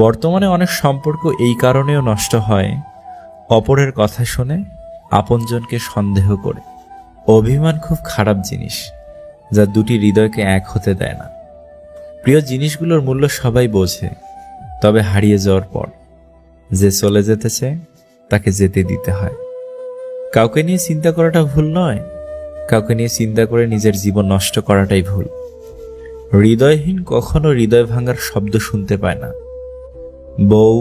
বর্তমানে অনেক সম্পর্ক এই কারণেও নষ্ট হয়, অপরের কথা শুনে আপনজনকে সন্দেহ করে। অভিমান খুব খারাপ জিনিস, যা দুটি হৃদয়কে এক হতে দেয় না। প্রিয় জিনিসগুলোর মূল্য সবাই বোঝে, তবে হারিয়ে যাওয়ার পর যে চলে যেতেছে তাকে যেতে দিতে হয়। কাউকে নিয়ে চিন্তা করাটা ভুল নয়, কাউকে নিয়ে চিন্তা করে নিজের জীবন নষ্ট করাটাই ভুল। হৃদয়হীন কখনো হৃদয় ভাঙার শব্দ শুনতে পায় না। বউ,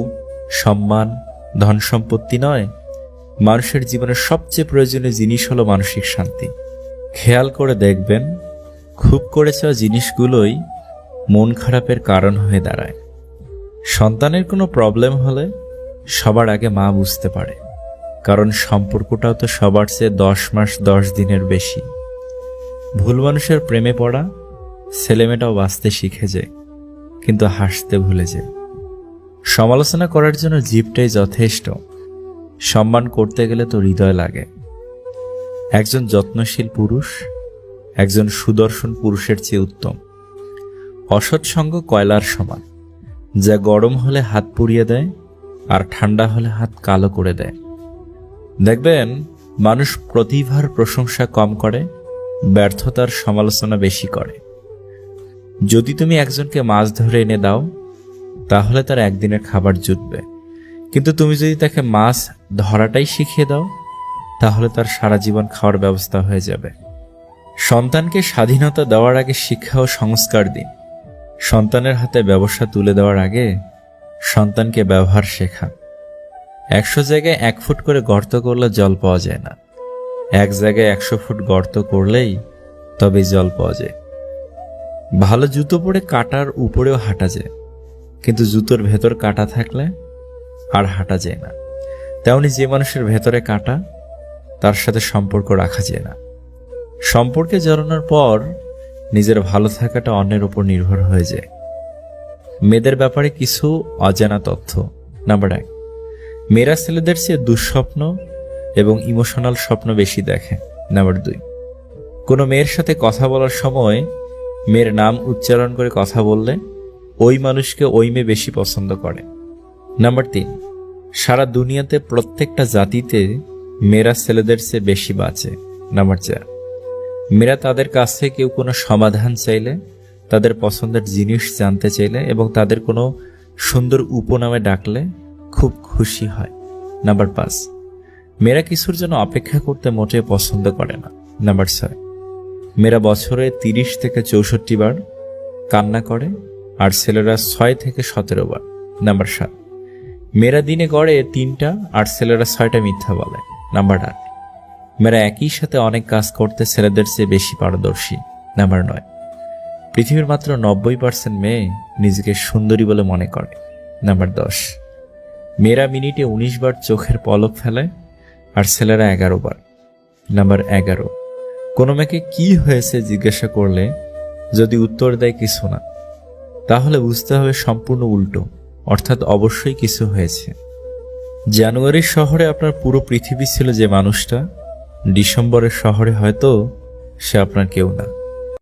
সম্মান, ধন সম্পত্তি নয়, মানুষের জীবনের সবচেয়ে প্রয়োজনীয় জিনিস হলো মানসিক শান্তি। খেয়াল করে দেখবেন, খুব করে চাওয়া জিনিসগুলোই মন খারাপের কারণ হয়ে দাঁড়ায়। সন্তানের কোনো প্রবলেম হলে সবার আগে মা বুঝতে পারে, কারণ সম্পর্কটাও তো সবার চেয়ে 10 মাস 10 দিনের বেশি। ভুল মানুষের প্রেমে পড়া ছেলেমেয়েটাও বাঁচতে শিখে যায়, কিন্তু হাসতে ভুলে যায়। সমালোচনা করার জন্য জিভটাই যথেষ্ট, সম্মান করতে গেলে তো হৃদয় লাগে। একজন যত্নশীল পুরুষ একজন সুদর্শন পুরুষের চেয়ে উত্তম। অসৎ সঙ্গ কয়লার সমান, যা গরম হলে হাত পুড়িয়ে দেয় আর ঠান্ডা হলে হাত কালো করে দেয়। দেখবেন, মানুষ প্রতিভার প্রশংসা কম করে, ব্যর্থতার সমালোচনা বেশি করে। যদি তুমি একজনকে মাছ ধরে এনে দাও, তাহলে তার একদিনের খাবার জুটবে, কিন্তু তুমি যদি তাকে মাছ ধরাটাই শিখিয়ে দাও, তাহলে তার সারা জীবন খাওয়ার ব্যবস্থা হয়ে যাবে। সন্তানকে স্বাধীনতা দেওয়ার আগে শিক্ষা ও সংস্কার দিন। সন্তানের হাতে ব্যবসা তুলে দেওয়ার আগে সন্তানকে ব্যবহার শেখান। 100 জায়গায় 1 ফুট করে গর্ত করলে জল পাওয়া যায় না, 1 জায়গায় 100 ফুট গর্ত করলেই তবে জল পাওয়া যায়। ভালো জুতো পরে কাঁটার উপরেও হাঁটা যায়, কিন্তু জুতোর ভেতর কাঁটা থাকলে আর হাঁটা যায় না। তেমনি যে মানুষের ভেতরে কাঁটা, তার সাথে সম্পর্ক রাখা যায় না। সম্পর্কে জড়ানোর পর নিজের ভালো থাকাটা অন্যের উপর নির্ভর হয়ে যায়। মেয়েদের ব্যাপারে কিছু অজানা তথ্য। নাম্বার 1, মেয়েরা ছেলেদের চেয়ে দুঃস্বপ্ন এবং ইমোশনাল স্বপ্ন বেশি দেখে। নাম্বার 2, কোনো মেয়ের সাথে কথা বলার সময় মেয়ের নাম উচ্চারণ করে কথা বললে ওই মানুষকে ওই মেয়ে বেশি পছন্দ করে। নাম্বার 3, সারা দুনিয়াতে প্রত্যেকটা জাতিতে মেয়েরা ছেলেদের চেয়ে বেশি বাঁচে। নাম্বার 4, মেয়েরা তাদের কাছ থেকে কেউ কোনো সমাধান চাইলে, তাদের পছন্দের জিনিস জানতে চাইলে এবং তাদের কোনো সুন্দর উপনামে ডাকলে খুব খুশি হয়। নাম্বার 5, মেয়েরা কিছুর জন্য অপেক্ষা করতে মোটেও পছন্দ করে না। নাম্বার 6, মেয়েরা বছরে 30 থেকে 64 বার কান্না করে, আর ছেলেরা 6 থেকে 17 বার। নাম্বার 7, মেয়েরা দিনে গড়ে 3টা আর ছেলেরা 6টা মিথ্যা বলে। নাম্বার 8, মেয়েরা একই সাথে অনেক কাজ করতে ছেলেদের চেয়ে বেশি পারদর্শী। নাম্বার 9, পৃথিবীর মাত্র 90% মেয়ে নিজেকে সুন্দরী বলে মনে করে। নাম্বার 10, মেয়েরা মিনিটে 19 বার চোখের পলক ফেলে, আর ছেলেরা 11 বার। নাম্বার 11, কোনো মেয়েকে কি হয়েছে জিজ্ঞাসা করলে যদি উত্তর দেয় কিছু না, তাহলে বুঝতে হবে সম্পূর্ণ উল্টো, অর্থাৎ অবশ্যই কিছু হয়েছে। জানুয়ারির শহরে আপনার পুরো পৃথিবী ছিল যে মানুষটা, ডিসেম্বরের শহরে হয়তো সে আপনার কেউ না।